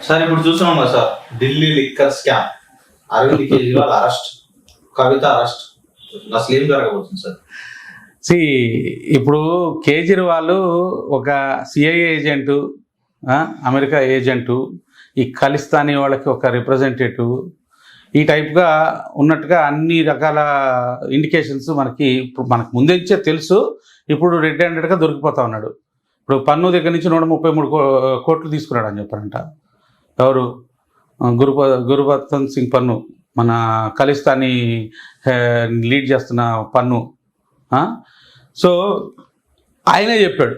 Sir ఇప్పుడు చూస్తున్నాం కదా sir, Delhi liquor scam, Arvind Kejriwal arrest, Kavitha arrest, అసలు ఏం జరగబోతుంది సార్? సి ఇప్పుడు కేజ్రీవాల్ ఒక సిఐఏ ఏజెంటు, అమెరికా ఏజెంటు, ఈ ఖలిస్తానీ వాళ్ళకి ఒక రిప్రజెంటేటివ్, ఈ టైప్గా ఉన్నట్టుగా అన్ని రకాల ఇండికేషన్స్ మనకు ముందే తెలుసు. ఇప్పుడు రెడ్ హ్యాండెడ్గా దొరికిపోతా ఉన్నాడు. ఇప్పుడు పన్ను దగ్గర నుంచి 133 కోట్లు తీసుకున్నాడు అని చెప్పారంట. ఎవరు? గురుబచ్చన్ సింగ్ పన్ను, మన ఖలిస్తానీ లీడ్ చేస్తున్న పన్ను. సో ఆయనే చెప్పాడు,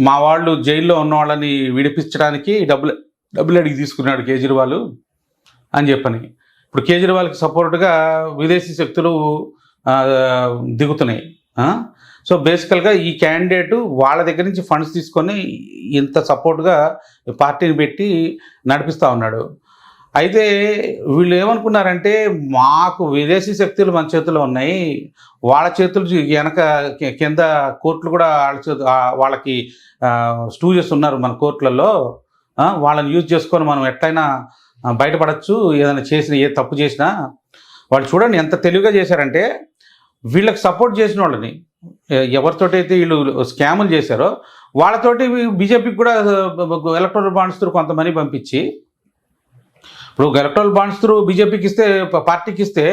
మా వాళ్ళు జైల్లో ఉన్న వాళ్ళని విడిపించడానికి డబ్బులు అడిగి తీసుకున్నాడు కేజ్రీవాల్ అని చెప్పని. ఇప్పుడు కేజ్రీవాల్కి సపోర్ట్గా విదేశీ శక్తులు దిగుతున్నాయి. సో బేసికల్గా ఈ క్యాండిడేట్ వాళ్ళ దగ్గర నుంచి ఫండ్స్ తీసుకొని ఇంత సపోర్ట్గా పార్టీని పెట్టి నడిపిస్తూ ఉన్నాడు. అయితే వీళ్ళు ఏమనుకున్నారంటే, మాకు విదేశీ శక్తులు మన చేతుల్లో ఉన్నాయి, వాళ్ళ చేతులు వెనక కింద కోర్టులు కూడా వాళ్ళకి స్టూజెస్ ఉన్నారు మన కోర్టులలో, వాళ్ళని యూజ్ చేసుకొని మనం ఎట్లయినా బయటపడచ్చు, ఏ తప్పు చేసినా. వాళ్ళు చూడండి ఎంత తెలివిగా చేశారంటే, వీళ్ళకి సపోర్ట్ చేసిన వాళ్ళని ఎవరితోటైతే వీళ్ళు స్కాములు చేశారో వాళ్ళతోటి బీజేపీకి కూడా ఎలక్ట్రల్ బాండ్స్ త్రూ కొంత మనీ పంపించి, ఇప్పుడు ఎలక్ట్రల్ బాండ్స్ త్రూ బీజేపీకి ఇస్తే, పార్టీకి ఇస్తే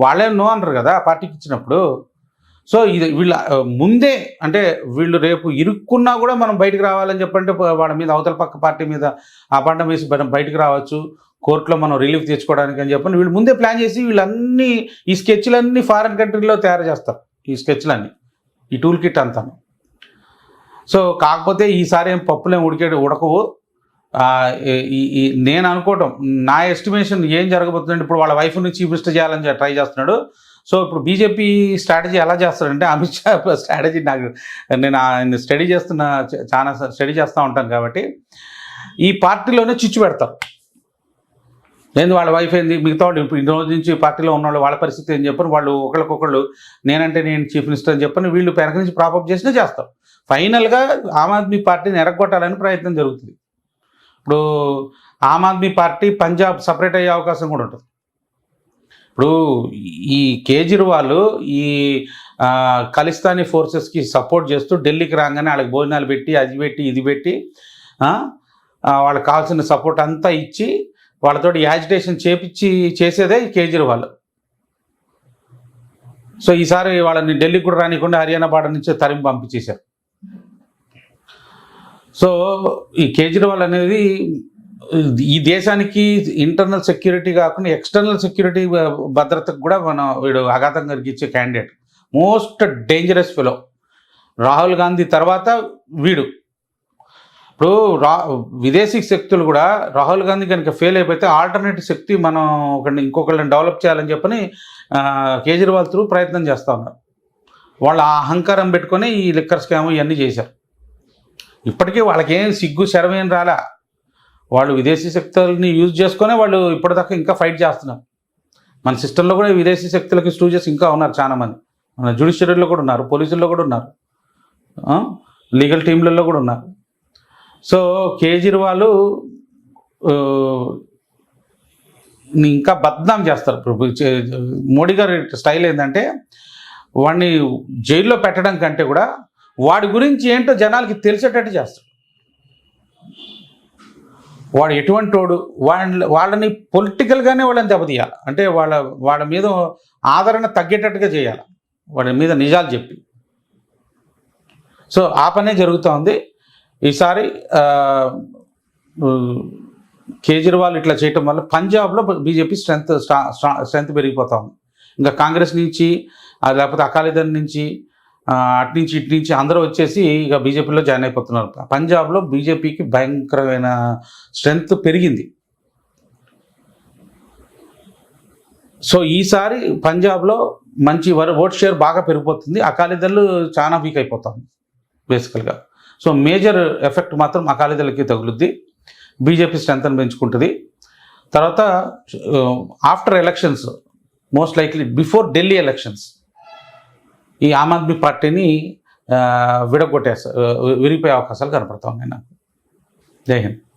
వాళ్ళేం నో అనరు కదా పార్టీకి ఇచ్చినప్పుడు. సో ఇది వీళ్ళ ముందే, అంటే వీళ్ళు రేపు ఇరుక్కున్నా కూడా మనం బయటకు రావాలని చెప్పంటే వాళ్ళ మీద, అవతల పక్క పార్టీ మీద అపాండం వేసి బయటకు రావచ్చు, కోర్టులో మనం రిలీఫ్ తెచ్చుకోవడానికి అని చెప్పని వీళ్ళు ముందే ప్లాన్ చేసి వీళ్ళన్నీ ఈ స్కెచ్లన్నీ ఫారిన్ కంట్రీలో తయారు చేస్తారు. ఈ స్కెచ్లన్నీ, ఈ టూల్ కిట్ అంతా. సో కాకపోతే ఈసారి ఏం పప్పులేం ఉడకవు. నేను అనుకోవటం, నా ఎస్టిమేషన్ ఏం జరగబోతుందంటే, ఇప్పుడు వాళ్ళ వైఫ్ నుంచి చీఫ్ మినిస్టర్ చేయాలని ట్రై చేస్తున్నాడు. సో ఇప్పుడు బీజేపీ స్ట్రాటజీ ఎలా చేస్తాడంటే, అమిత్ షా స్ట్రాటజీ నేను ఆయన చాలా స్టడీ చేస్తూ ఉంటాను కాబట్టి, ఈ పార్టీలోనే చిచ్చు పెడతారు. ఏంది వాళ్ళ వైఫ్ ఏంది, మిగతా వాళ్ళు ఇప్పుడు ఇన్ని రోజు నుంచి పార్టీలో ఉన్నవాళ్ళు వాళ్ళ పరిస్థితి ఏం చెప్పని వాళ్ళు ఒకళ్ళకొకళ్ళు నేనంటే నేను చీఫ్ మినిస్టర్ అని చెప్పని వీళ్ళు వెనక నుంచి ప్రాపప్ చేసినా చేస్తారు. ఫైనల్గా ఆమ్ ఆద్మీ పార్టీని ఎరగొట్టాలని ప్రయత్నం జరుగుతుంది. ఇప్పుడు ఆమ్ ఆద్మీ పార్టీ పంజాబ్ సపరేట్ అయ్యే అవకాశం కూడా ఉంటుంది. ఇప్పుడు ఈ కేజ్రీవాల్ ఈ ఖలిస్తానీ ఫోర్సెస్కి సపోర్ట్ చేస్తూ ఢిల్లీకి రాగానే వాళ్ళకి భోజనాలు పెట్టి, అది పెట్టి, ఇది పెట్టి, వాళ్ళకి కావాల్సిన సపోర్ట్ అంతా ఇచ్చి వాళ్ళతోటి యాజిటేషన్ చేసేదే కేజ్రీవాల్. సో ఈసారి వాళ్ళని ఢిల్లీకి కూడా రానికుండా హర్యానా బార్డర్ నుంచి తరిమి పంపించేశారు. సో ఈ కేజ్రీవాల్ అనేది ఈ దేశానికి ఇంటర్నల్ సెక్యూరిటీ కాకుండా ఎక్స్టర్నల్ సెక్యూరిటీ భద్రతకు కూడా వీడు అఘాతం కలిగించే candidate. Most dangerous fellow. Rahul Gandhi తర్వాత వీడు. ఇప్పుడు విదేశీ శక్తులు కూడా రాహుల్ గాంధీ కనుక ఫెయిల్ అయిపోతే ఆల్టర్నేటివ్ శక్తి మనం ఇంకొకళ్ళని డెవలప్ చేయాలని చెప్పని కేజ్రీవాల్ త్రూ ప్రయత్నం చేస్తూ ఉన్నారు. వాళ్ళ అహంకారం పెట్టుకొని ఈ లిక్కర్ స్కామ్ ఇవన్నీ చేశారు. ఇప్పటికీ వాళ్ళకేం సిగ్గు శరమేం రాలా. వాళ్ళు విదేశీ శక్తులని యూజ్ చేసుకొని వాళ్ళు ఇప్పటిదాకా ఇంకా ఫైట్ చేస్తున్నారు. మన సిస్టంలో కూడా విదేశీ శక్తులకి స్టూజెస్ ఇంకా ఉన్నారు చాలామంది. మన జ్యుడిషియరీలో కూడా ఉన్నారు, పోలీసుల్లో కూడా ఉన్నారు, లీగల్ టీంలలో కూడా ఉన్నారు. సో కేజ్రీవాల్ ఇంకా బద్నాం చేస్తారు. మోడీ గారి స్టైల్ ఏంటంటే, వాడిని జైల్లో పెట్టడం కంటే కూడా వాడి గురించి ఏంటో జనాలకి తెలిసేటట్టు చేస్తాడు. వాడు ఎటువంటి వాడు, వాళ్ళని పొలిటికల్గానే వాళ్ళని దెబ్బతీయాలి. అంటే వాళ్ళ మీద ఆదరణ తగ్గేటట్టుగా చేయాలి, వాడి మీద నిజాలు చెప్పి. సో ఆ పనే జరుగుతూ ఉంది ఈసారి. కేజ్రీవాల్ ఇట్లా చేయటం వల్ల పంజాబ్లో బీజేపీ స్ట్రెంత్ పెరిగిపోతా ఉంది. ఇంకా కాంగ్రెస్ నుంచి, లేకపోతే అకాలీదళ్ నుంచి, అటు నుంచి ఇటు నుంచి అందరూ వచ్చేసి ఇక బీజేపీలో జాయిన్ అయిపోతున్నారు. పంజాబ్లో బీజేపీకి భయంకరమైన స్ట్రెంత్ పెరిగింది. సో ఈసారి పంజాబ్లో మంచి ఓట్ షేర్ బాగా పెరిగిపోతుంది. అకాలీదళ్ చాలా వీక్ అయిపోతుంది బేసికల్గా. సో మేజర్ ఎఫెక్ట్ మాత్రం అకాలీదళకి తగులుద్ది. బీజేపీ స్ట్రెంత్ పెంచుకుంటుంది. తర్వాత after elections, most likely before Delhi elections, ఈ ఆమ్ ఆద్మీ పార్టీని విరిగిపోయే అవకాశాలు కనపడతా ఉన్నాయి నాకు. జై హింద్.